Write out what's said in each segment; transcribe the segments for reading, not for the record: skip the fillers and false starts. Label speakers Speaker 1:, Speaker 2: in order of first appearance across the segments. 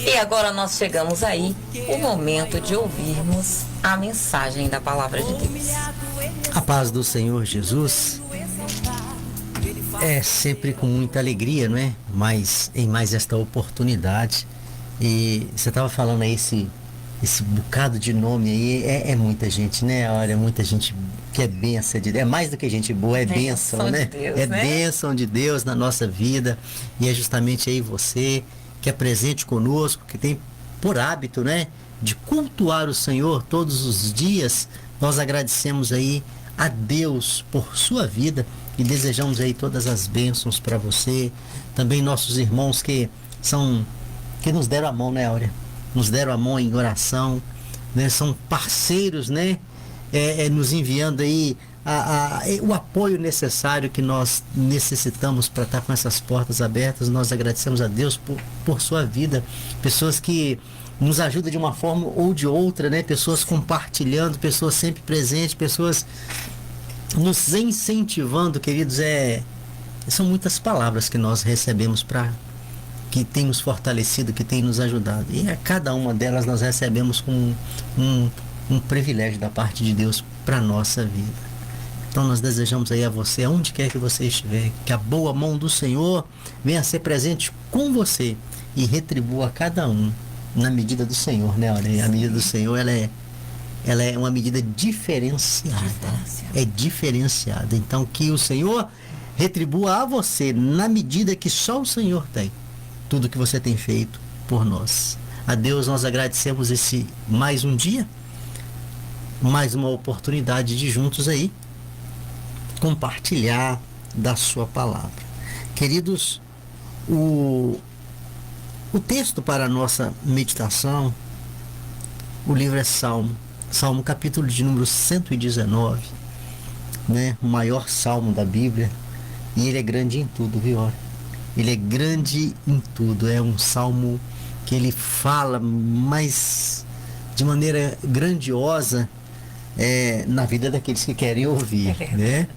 Speaker 1: E agora nós chegamos aí, o momento de ouvirmos a mensagem da Palavra de Deus.
Speaker 2: A paz do Senhor Jesus é sempre com muita alegria, não é? Mas em mais esta oportunidade. E você estava falando aí esse bocado de nome aí, é muita gente, né? Olha, muita gente que é bênção de Deus, é mais do que gente boa, é bênção, né?
Speaker 1: Deus,
Speaker 2: é
Speaker 1: né?
Speaker 2: bênção de Deus na nossa vida. E é justamente aí você que é presente conosco, que tem por hábito, né, de cultuar o Senhor todos os dias. Nós agradecemos aí a Deus por sua vida e desejamos aí todas as bênçãos para você. Também nossos irmãos que nos deram a mão, né, Áurea? Nos deram a mão em oração, né? São parceiros, né? Nos enviando aí o apoio necessário que nós necessitamos para estar com essas portas abertas. Nós agradecemos a Deus por sua vida. Pessoas que nos ajudam de uma forma ou de outra, né? Pessoas compartilhando, pessoas sempre presentes, pessoas nos incentivando, queridos. São muitas palavras que nós recebemos que tem nos fortalecido, que tem nos ajudado. E a cada uma delas nós recebemos com um privilégio da parte de Deus para a nossa vida. Então nós desejamos aí a você, aonde quer que você estiver, que a boa mão do Senhor venha ser presente com você e retribua a cada um na medida do Senhor, né? Olha, a medida do Senhor, ela é uma medida diferenciada. É diferenciada. Então que o Senhor retribua a você na medida que só o Senhor tem. Tudo que você tem feito por nós. A Deus nós agradecemos mais um dia, mais uma oportunidade de juntos aí compartilhar da sua palavra. Queridos, o texto para a nossa meditação, o livro é Salmo capítulo de número 119, né? O maior salmo da Bíblia, e ele é grande em tudo, viu? Ele é grande em tudo, é um salmo que ele fala mais de maneira grandiosa na vida daqueles que querem ouvir, né?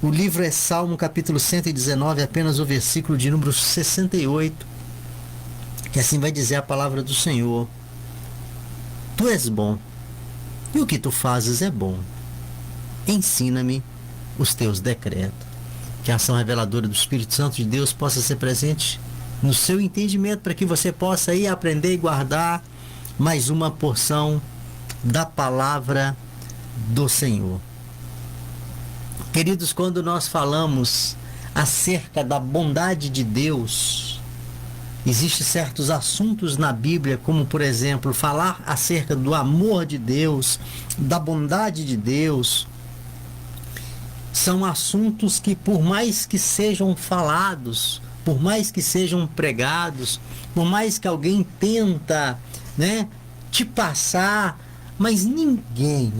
Speaker 2: O livro é Salmo capítulo 119, apenas o versículo de número 68, que assim vai dizer a palavra do Senhor: Tu és bom, e o que tu fazes é bom. Ensina-me os teus decretos. Que a ação reveladora do Espírito Santo de Deus possa ser presente no seu entendimento, para que você possa aí aprender e guardar mais uma porção da palavra do Senhor. Queridos, quando nós falamos acerca da bondade de Deus, existem certos assuntos na Bíblia, como por exemplo, falar acerca do amor de Deus, da bondade de Deus. São assuntos que, por mais que sejam falados, por mais que sejam pregados, por mais que alguém tenta, né, te passar, mas ninguém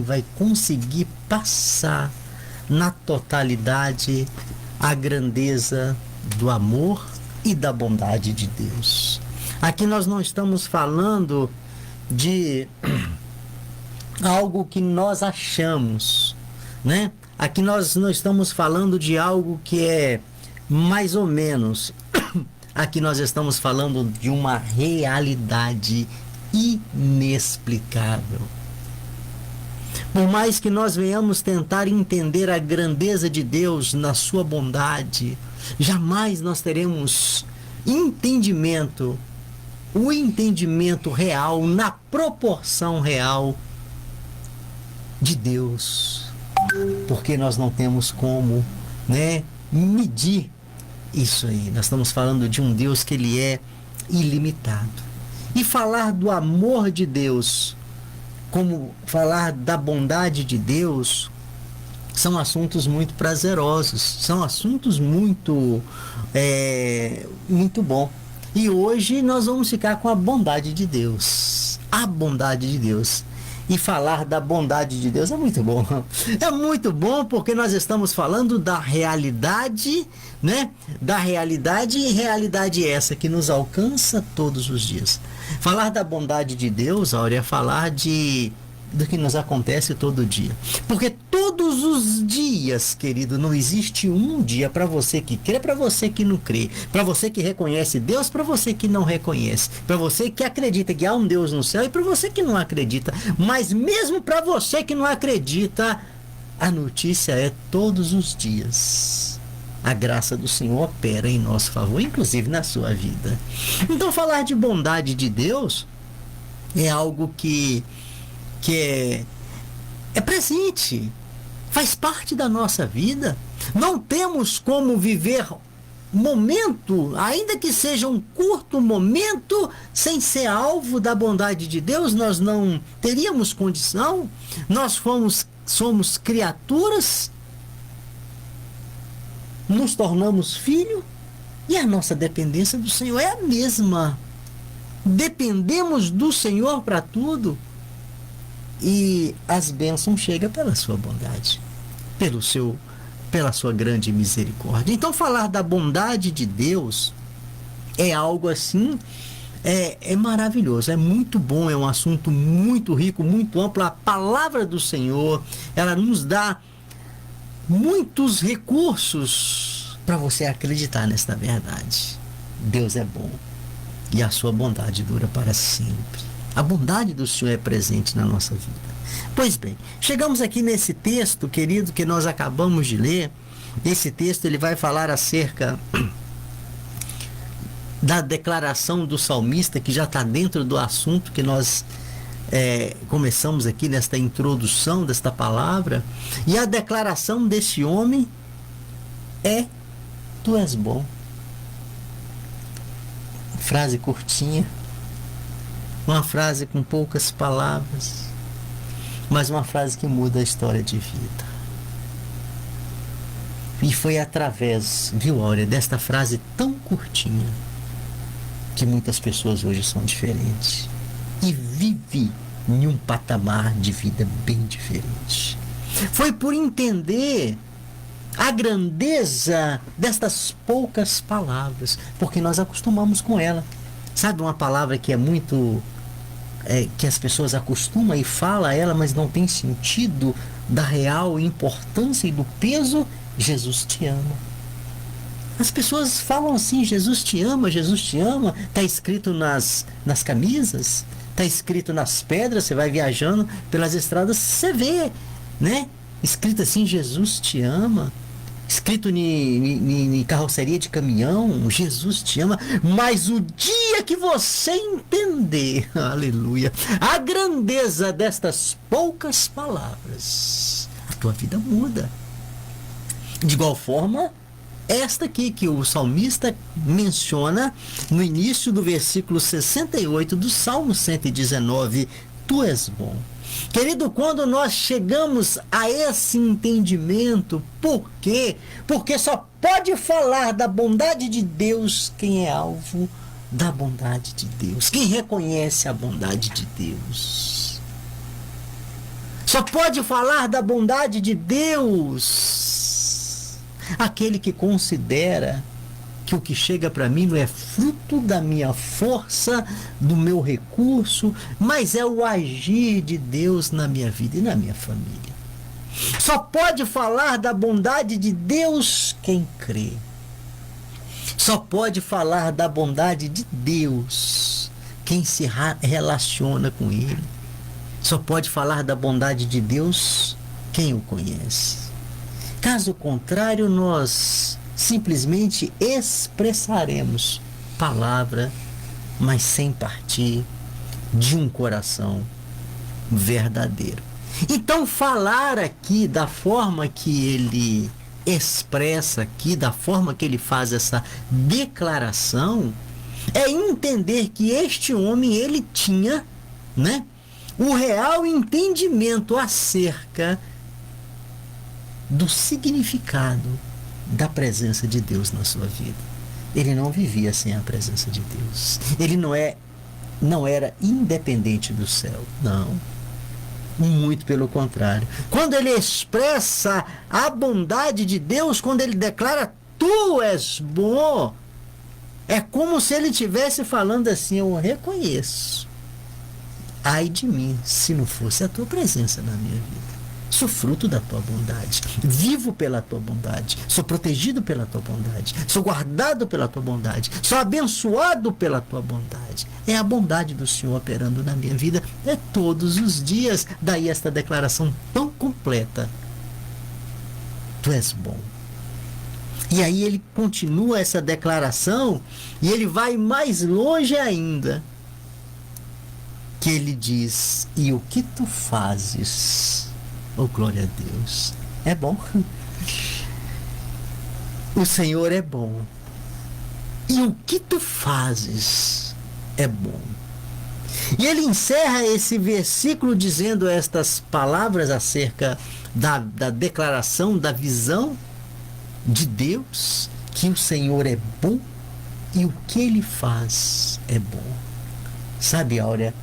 Speaker 2: vai conseguir passar na totalidade a grandeza do amor e da bondade de Deus. Aqui nós não estamos falando de algo que nós achamos, né? Aqui nós não estamos falando de algo que é mais ou menos. Aqui nós estamos falando de uma realidade inexplicável. Por mais que nós venhamos tentar entender a grandeza de Deus na sua bondade, jamais nós teremos entendimento, o entendimento real, na proporção real de Deus. Porque nós não temos como, né, medir isso aí. Nós estamos falando de um Deus que ele é ilimitado. E falar do amor de Deus, como falar da bondade de Deus, são assuntos muito prazerosos, são assuntos muito bom. E hoje nós vamos ficar com a bondade de Deus, a bondade de Deus. E falar da bondade de Deus é muito bom. É muito bom porque nós estamos falando da realidade, né? Da realidade, e realidade essa que nos alcança todos os dias. Falar da bondade de Deus, Áurea, é falar do que nos acontece todo dia. Porque todos os dias, querido, não existe um dia para você que crê, para você que não crê, para você que reconhece Deus, para você que não reconhece, para você que acredita que há um Deus no céu e para você que não acredita. Mas mesmo para você que não acredita, a notícia é todos os dias. A graça do Senhor opera em nosso favor, inclusive na sua vida. Então, falar de bondade de Deus é algo que é presente, faz parte da nossa vida. Não temos como viver momento, ainda que seja um curto momento, sem ser alvo da bondade de Deus. Nós não teríamos condição. Nós somos criaturas, nos tornamos filho e a nossa dependência do Senhor é a mesma. Dependemos do Senhor para tudo. E as bênçãos chegam pela sua bondade, pela sua grande misericórdia. Então, falar da bondade de Deus é algo assim, é maravilhoso, é muito bom, é um assunto muito rico, muito amplo. A palavra do Senhor, ela nos dá muitos recursos para você acreditar nesta verdade. Deus é bom e a sua bondade dura para sempre. A bondade do Senhor é presente na nossa vida. Pois bem, chegamos aqui nesse texto, querido, que nós acabamos de ler. Esse texto ele vai falar acerca da declaração do salmista, que já está dentro do assunto que nós começamos aqui nesta introdução desta palavra. E a declaração desse homem é: tu és bom. Frase curtinha, uma frase com poucas palavras, mas uma frase que muda a história de vida. E foi através, viu, Áurea, desta frase tão curtinha que muitas pessoas hoje são diferentes e vivem em um patamar de vida bem diferente. Foi por entender a grandeza destas poucas palavras, porque nós acostumamos com ela. Sabe uma palavra que é muito... que as pessoas acostumam e falam ela, mas não tem sentido da real importância e do peso? Jesus te ama. As pessoas falam assim: Jesus te ama, Jesus te ama. Está escrito nas camisas, está escrito nas pedras. Você vai viajando pelas estradas, você vê, né? Escrito assim: Jesus te ama. Escrito em carroceria de caminhão: Jesus te ama. Mas o dia que você entender, aleluia, a grandeza destas poucas palavras, a tua vida muda. De igual forma, esta aqui que o salmista menciona no início do versículo 68 do Salmo 119, tu és bom. Querido, quando nós chegamos a esse entendimento, por quê? Porque só pode falar da bondade de Deus quem é alvo da bondade de Deus, quem reconhece a bondade de Deus. Só pode falar da bondade de Deus aquele que considera que o que chega para mim não é fruto da minha força, do meu recurso, mas é o agir de Deus na minha vida e na minha família. Só pode falar da bondade de Deus quem crê. Só pode falar da bondade de Deus quem se relaciona com Ele. Só pode falar da bondade de Deus quem o conhece. Caso contrário, nós simplesmente expressaremos palavra, mas sem partir de um coração verdadeiro. Então, falar aqui da forma que ele expressa aqui, da forma que ele faz essa declaração, é entender que este homem, ele tinha, né, o real entendimento acerca do significado da presença de Deus na sua vida. Ele não vivia sem a presença de Deus. Ele não era independente do céu, não. Muito pelo contrário. Quando ele expressa a bondade de Deus, quando ele declara tu és bom, é como se ele estivesse falando assim: eu reconheço, ai de mim se não fosse a tua presença na minha vida. Sou fruto da tua bondade, vivo pela tua bondade, sou protegido pela tua bondade, sou guardado pela tua bondade, sou abençoado pela tua bondade. É a bondade do Senhor operando na minha vida, é todos os dias. Daí esta declaração tão completa: tu és bom. E aí ele continua essa declaração e ele vai mais longe ainda, que ele diz: e o que tu fazes? Oh, glória a Deus. É bom. O Senhor é bom. E o que tu fazes é bom. E ele encerra esse versículo dizendo estas palavras acerca da declaração, da visão de Deus, que o Senhor é bom e o que ele faz é bom. Sabe, Áurea,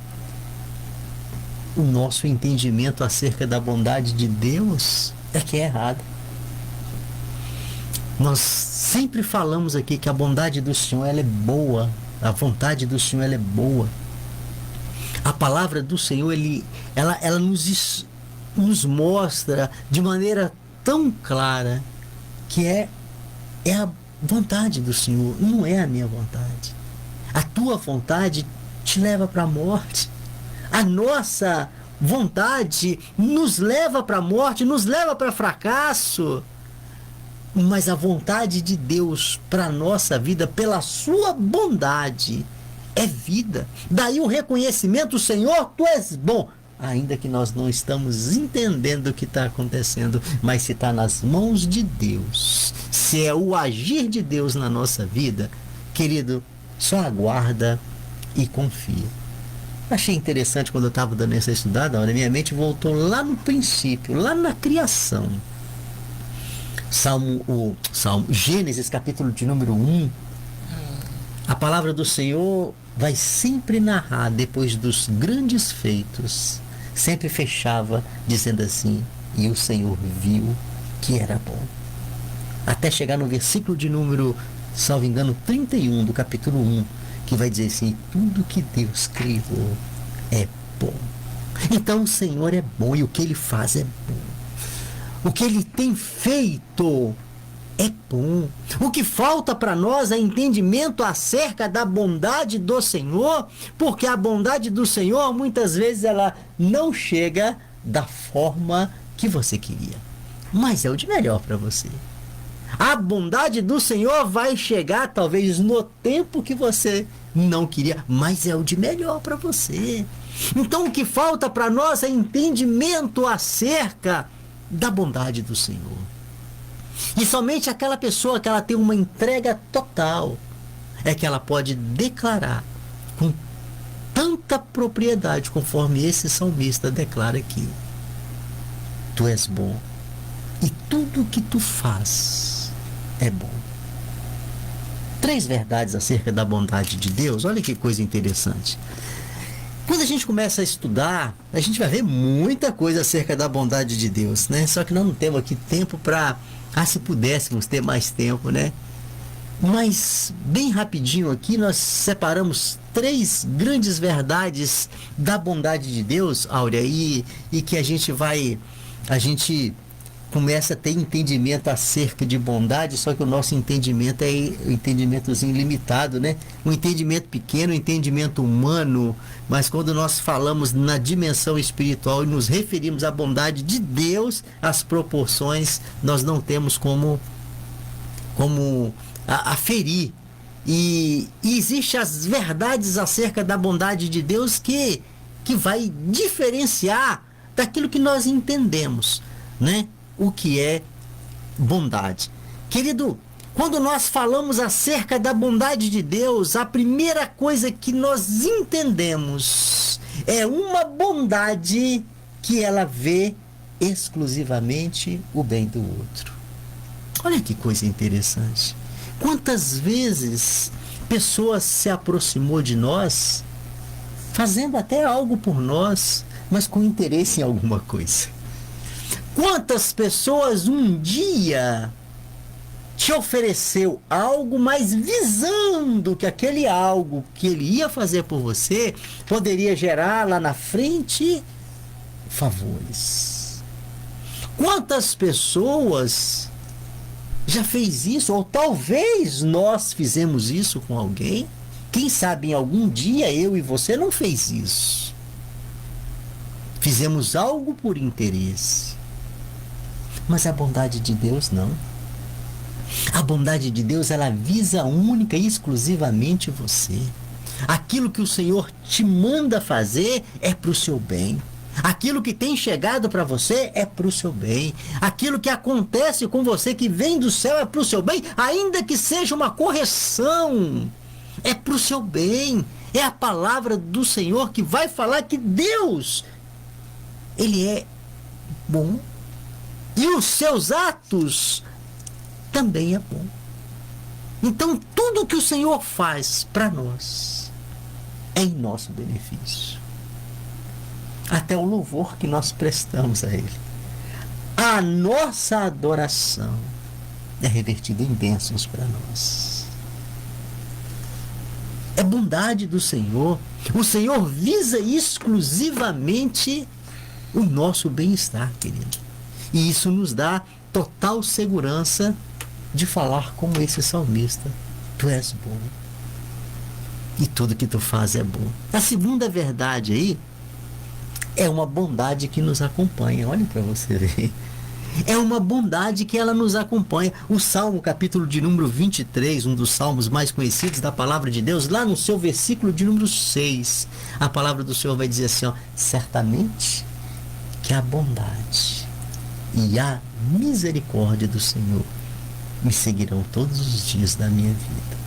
Speaker 2: o nosso entendimento acerca da bondade de Deus é que é errado. Nós sempre falamos aqui que a bondade do Senhor ela é boa, a vontade do Senhor ela é boa. A palavra do Senhor ela nos mostra de maneira tão clara que é a vontade do Senhor, não é a minha vontade. A tua vontade te leva para a morte. A nossa vontade nos leva para a morte, nos leva para fracasso. Mas a vontade de Deus para a nossa vida, pela sua bondade, é vida. Daí o reconhecimento: Senhor, tu és bom. Ainda que nós não estamos entendendo o que está acontecendo, mas se está nas mãos de Deus, se é o agir de Deus na nossa vida, querido, só aguarda e confia. Achei interessante quando eu estava dando essa estudada, minha mente voltou lá no princípio, lá na criação. Gênesis, capítulo de número 1. A palavra do Senhor vai sempre narrar, depois dos grandes feitos, sempre fechava dizendo assim: e o Senhor viu que era bom. Até chegar no versículo de número, salvo engano, 31 do capítulo 1, que vai dizer assim: tudo que Deus criou é bom. Então o Senhor é bom e o que ele faz é bom. O que ele tem feito é bom. O que falta para nós é entendimento acerca da bondade do Senhor, porque a bondade do Senhor muitas vezes ela não chega da forma que você queria, mas é o de melhor para você. A bondade do Senhor vai chegar talvez no tempo que você não queria, mas é o de melhor para você. Então o que falta para nós é entendimento acerca da bondade do Senhor. E somente aquela pessoa que ela tem uma entrega total é que ela pode declarar com tanta propriedade, conforme esse salmista declara aqui: tu és bom e tudo que tu faz é bom. 3 verdades acerca da bondade de Deus. Olha que coisa interessante. Quando a gente começa a estudar, a gente vai ver muita coisa acerca da bondade de Deus, né? Só que nós não temos aqui tempo para... se pudéssemos ter mais tempo, né? Mas, bem rapidinho aqui, nós separamos 3 grandes verdades da bondade de Deus, Áurea, e que a gente começa a ter entendimento acerca de bondade, só que o nosso entendimento é um entendimentozinho limitado, né? Um entendimento pequeno, um entendimento humano, mas quando nós falamos na dimensão espiritual e nos referimos à bondade de Deus, as proporções nós não temos como aferir. E existem as verdades acerca da bondade de Deus que vai diferenciar daquilo que nós entendemos, né? O que é bondade. Querido, quando nós falamos acerca da bondade de Deus, a primeira coisa que nós entendemos é uma bondade que ela vê exclusivamente o bem do outro. Olha que coisa interessante. Quantas vezes pessoas se aproximou de nós, fazendo até algo por nós, mas com interesse em alguma coisa. Quantas pessoas um dia te ofereceu algo, mas visando que aquele algo que ele ia fazer por você poderia gerar lá na frente favores. Quantas pessoas já fez isso? Ou talvez nós fizemos isso com alguém? Quem sabe em algum dia eu e você não fez isso. Fizemos algo por interesse. Mas a bondade de Deus não. A bondade de Deus, ela visa única e exclusivamente você. Aquilo que o Senhor te manda fazer é para o seu bem. Aquilo que tem chegado para você é para o seu bem. Aquilo que acontece com você, que vem do céu, é para o seu bem, ainda que seja uma correção. É para o seu bem. É a palavra do Senhor que vai falar que Deus, Ele é bom. E os seus atos também é bom. Então, tudo que o Senhor faz para nós é em nosso benefício. Até o louvor que nós prestamos a Ele. A nossa adoração é revertida em bênçãos para nós. É bondade do Senhor. O Senhor visa exclusivamente o nosso bem-estar, querido. E isso nos dá total segurança de falar como esse salmista: tu és bom. E tudo que tu faz é bom. A segunda verdade aí é uma bondade que nos acompanha. Olha para você ver. É uma bondade que ela nos acompanha. O Salmo, capítulo de número 23, um dos salmos mais conhecidos da palavra de Deus, lá no seu versículo de número 6, a palavra do Senhor vai dizer assim, ó: certamente que a bondade e a misericórdia do Senhor me seguirão todos os dias da minha vida.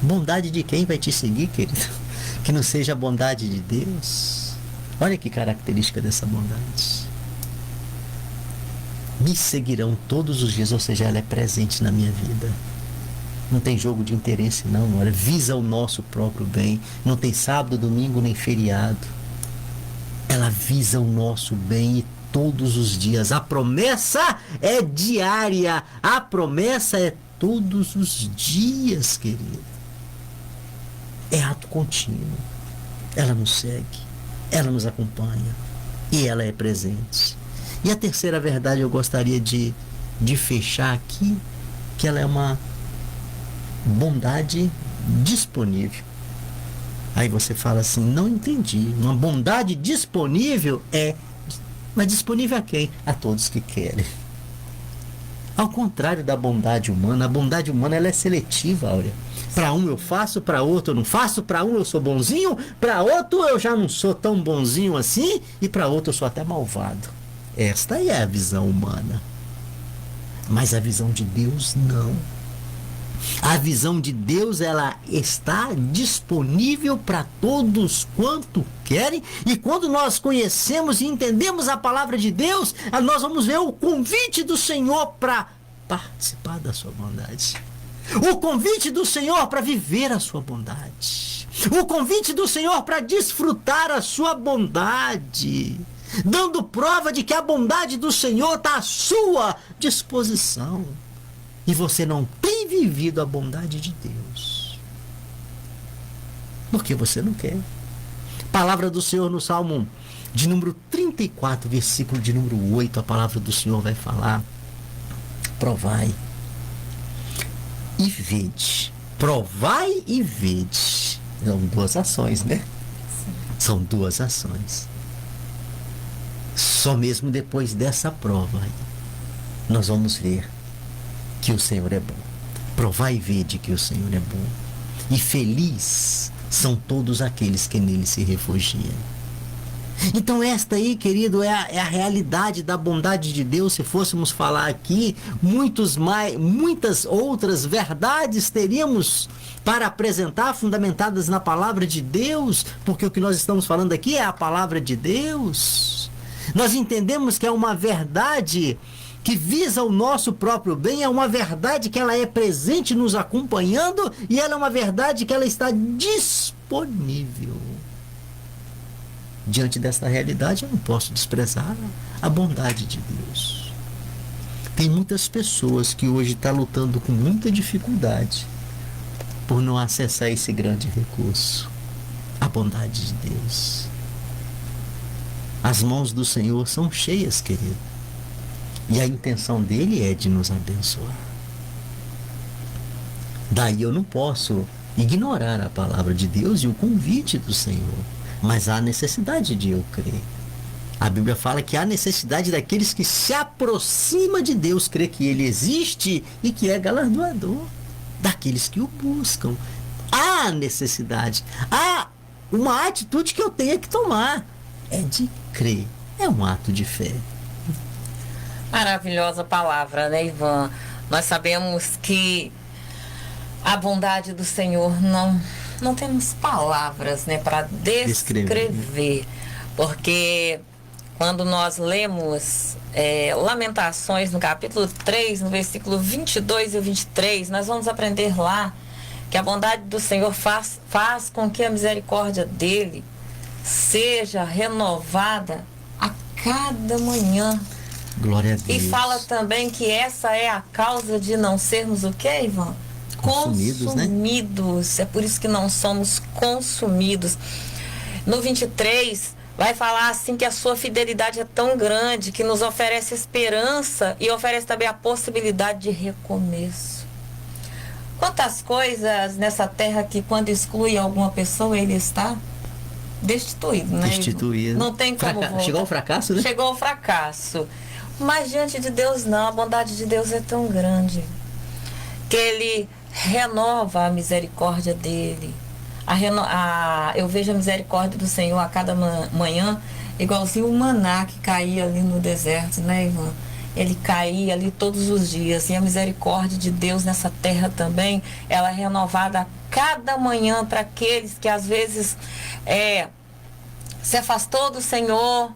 Speaker 2: Bondade de quem vai te seguir, querido? Que não seja a bondade de Deus. Olha que característica dessa bondade. Me seguirão todos os dias, ou seja, ela é presente na minha vida. Não tem jogo de interesse não, olha, visa o nosso próprio bem. Não tem sábado, domingo, nem feriado. Ela visa o nosso bem e todos os dias. A promessa é diária. A promessa é todos os dias, querido. É ato contínuo. Ela nos segue. Ela nos acompanha. E ela é presente. E a terceira verdade eu gostaria de fechar aqui, que ela é uma bondade disponível. Aí você fala assim, não entendi. Uma bondade disponível mas disponível a quem? A todos que querem. Ao contrário da bondade humana, a bondade humana ela é seletiva, Áurea. Para um eu faço, para outro eu não faço, para um eu sou bonzinho, para outro eu já não sou tão bonzinho assim, e para outro eu sou até malvado. Esta é a visão humana. Mas a visão de Deus não. A visão de Deus, ela está disponível para todos quanto querem. E quando nós conhecemos e entendemos a palavra de Deus, nós vamos ver o convite do Senhor para participar da sua bondade. O convite do Senhor para viver a sua bondade. O convite do Senhor para desfrutar a sua bondade. Dando prova de que a bondade do Senhor está à sua disposição. E você não tem vivido a bondade de Deus. Porque você não quer. Palavra do Senhor no Salmo de número 34, versículo de número 8, a palavra do Senhor vai falar: provai e vede. Provai e vede. São duas ações, né? São duas ações. Só mesmo depois dessa prova aí, nós vamos ver que o Senhor é bom. Provai e vede que o Senhor é bom. E feliz são todos aqueles que nele se refugiam. Então esta aí, querido, é a realidade da bondade de Deus. Se fôssemos falar aqui, muitas outras verdades teríamos para apresentar, fundamentadas na palavra de Deus, porque o que nós estamos falando aqui é a palavra de Deus. Nós entendemos que é uma verdade que visa o nosso próprio bem, é uma verdade que ela é presente nos acompanhando e ela é uma verdade que ela está disponível. Diante dessa realidade, eu não posso desprezar a bondade de Deus. Tem muitas pessoas que hoje estão lutando com muita dificuldade por não acessar esse grande recurso, a bondade de Deus. As mãos do Senhor são cheias, querido. E a intenção dele é de nos abençoar. Daí eu não posso ignorar a palavra de Deus e o convite do Senhor. Mas há necessidade de eu crer. A Bíblia fala que há necessidade daqueles que se aproximam de Deus, crer que Ele existe e que é galardoador daqueles que o buscam. Há necessidade, há uma atitude que eu tenho que tomar, é de crer, é um ato de fé.
Speaker 1: Maravilhosa palavra, né, Ivan? Nós sabemos que a bondade do Senhor não temos palavras, né, para descrever, porque quando nós lemos Lamentações no capítulo 3, no versículo 22 e 23, nós vamos aprender lá que a bondade do Senhor faz com que a misericórdia dele seja renovada a cada manhã.
Speaker 2: Glória a Deus.
Speaker 1: E fala também que essa é a causa de não sermos o quê, Ivan? Consumidos. Né? É por isso que não somos consumidos. No 23, vai falar assim que a sua fidelidade é tão grande que nos oferece esperança e oferece também a possibilidade de recomeço. Quantas coisas nessa terra que quando exclui alguma pessoa ele está destituído, né?
Speaker 2: Destituído.
Speaker 1: Não tem como voltar.
Speaker 2: Chegou ao fracasso, né?
Speaker 1: Chegou ao fracasso. Mas diante de Deus não, a bondade de Deus é tão grande que ele renova a misericórdia dele. Eu vejo a misericórdia do Senhor a cada manhã, igualzinho o maná que caía ali no deserto, né, Ivan? Ele caía ali todos os dias. E a misericórdia de Deus nessa terra também, ela é renovada a cada manhã para aqueles que às vezes se afastou do Senhor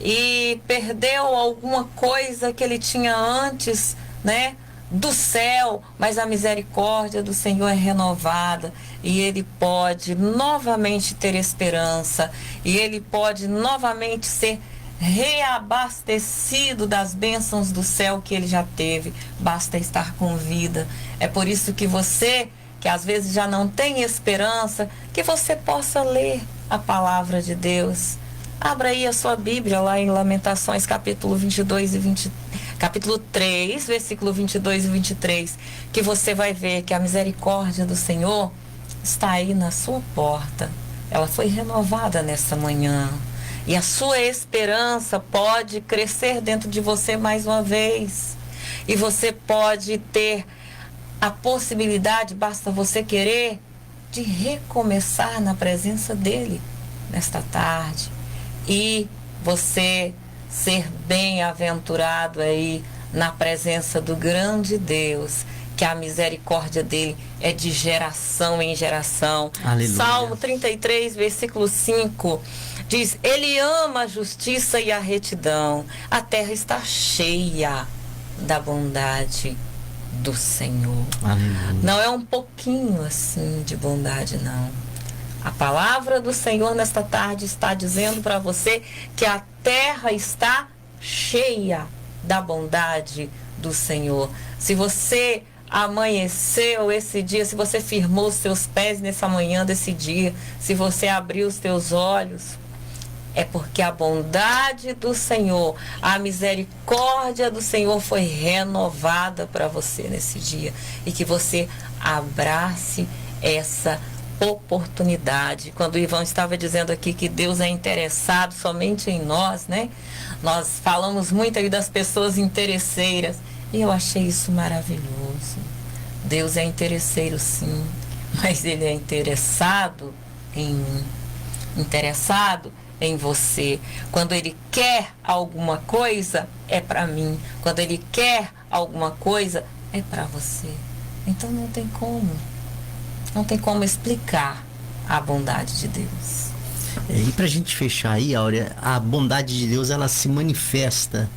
Speaker 1: e perdeu alguma coisa que ele tinha antes, né, do céu, mas a misericórdia do Senhor é renovada e ele pode novamente ter esperança e ele pode novamente ser reabastecido das bênçãos do céu que ele já teve. Basta estar com vida. É por isso que você, que às vezes já não tem esperança, que você possa ler a palavra de Deus. Abra aí a sua Bíblia lá em Lamentações capítulo 22 capítulo 3, versículo 22 e 23, que você vai ver que a misericórdia do Senhor está aí na sua porta. Ela foi renovada nessa manhã. E a sua esperança pode crescer dentro de você mais uma vez. E você pode ter a possibilidade, basta você querer, de recomeçar na presença dele nesta tarde. E você ser bem-aventurado aí na presença do grande Deus, que a misericórdia dele é de geração em geração.
Speaker 2: Aleluia.
Speaker 1: Salmo 33, versículo 5, diz: ele ama a justiça e a retidão. A terra está cheia da bondade do Senhor.
Speaker 2: Aleluia.
Speaker 1: Não é um pouquinho assim de bondade, não. A palavra do Senhor nesta tarde está dizendo para você que a terra está cheia da bondade do Senhor. Se você amanheceu esse dia, se você firmou os seus pés nessa manhã desse dia, se você abriu os teus olhos, é porque a bondade do Senhor, a misericórdia do Senhor foi renovada para você nesse dia. E que você abrace essa oportunidade. Quando o Ivan estava dizendo aqui que Deus é interessado somente em nós, né? Nós falamos muito aí das pessoas interesseiras. E eu achei isso maravilhoso. Deus é interesseiro, sim, mas Ele é interessado em mim, interessado em você. Quando Ele quer alguma coisa, é para mim. Quando Ele quer alguma coisa, é para você. Então não tem como explicar a bondade de Deus.
Speaker 2: E para a gente fechar aí, Áurea, a bondade de Deus, ela se manifesta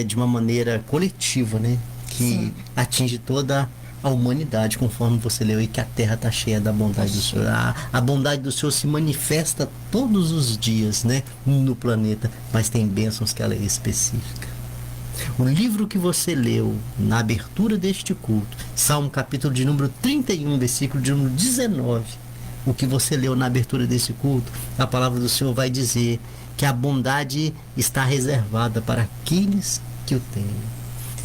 Speaker 2: de uma maneira coletiva, né? Que Sim. atinge toda a humanidade, conforme você leu aí, que a terra está cheia da bondade do Senhor. A bondade do Senhor se manifesta todos os dias, né? No planeta, mas tem bênçãos que ela é específica. O livro que você leu na abertura deste culto, Salmo capítulo de número 31, versículo de número 19, o que você leu na abertura desse culto, a palavra do Senhor vai dizer que a bondade está reservada para aqueles que o tenho.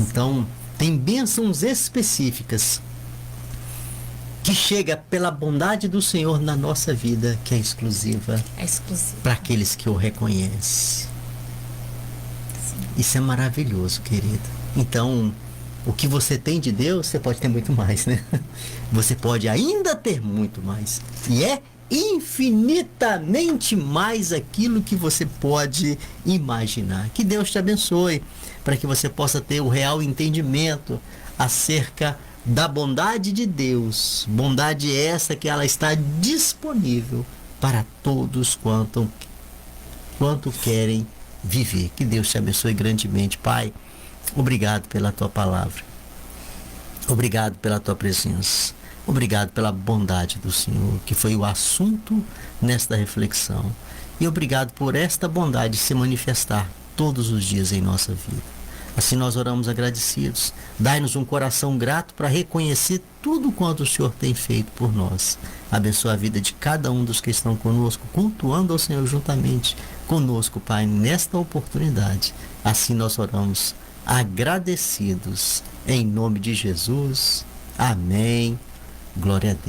Speaker 2: Então, tem bênçãos específicas que chega pela bondade do Senhor na nossa vida, que é exclusiva
Speaker 1: É exclusivo.
Speaker 2: para aqueles que o reconhecem. Isso é maravilhoso, querido. Então, o que você tem de Deus, você pode ter muito mais, né? Você pode ainda ter muito mais. E é infinitamente mais aquilo que você pode imaginar. Que Deus te abençoe, para que você possa ter o real entendimento acerca da bondade de Deus. Bondade essa que ela está disponível para todos quanto querem viver. Que Deus te abençoe grandemente, Pai. Obrigado pela tua palavra. Obrigado pela tua presença. Obrigado pela bondade do Senhor, que foi o assunto nesta reflexão. E obrigado por esta bondade se manifestar todos os dias em nossa vida. Assim nós oramos agradecidos. Dai-nos um coração grato para reconhecer tudo quanto o Senhor tem feito por nós. Abençoa a vida de cada um dos que estão conosco, cultuando ao Senhor juntamente conosco, Pai, nesta oportunidade. Assim nós oramos agradecidos. Em nome de Jesus. Amém. Glória a Deus.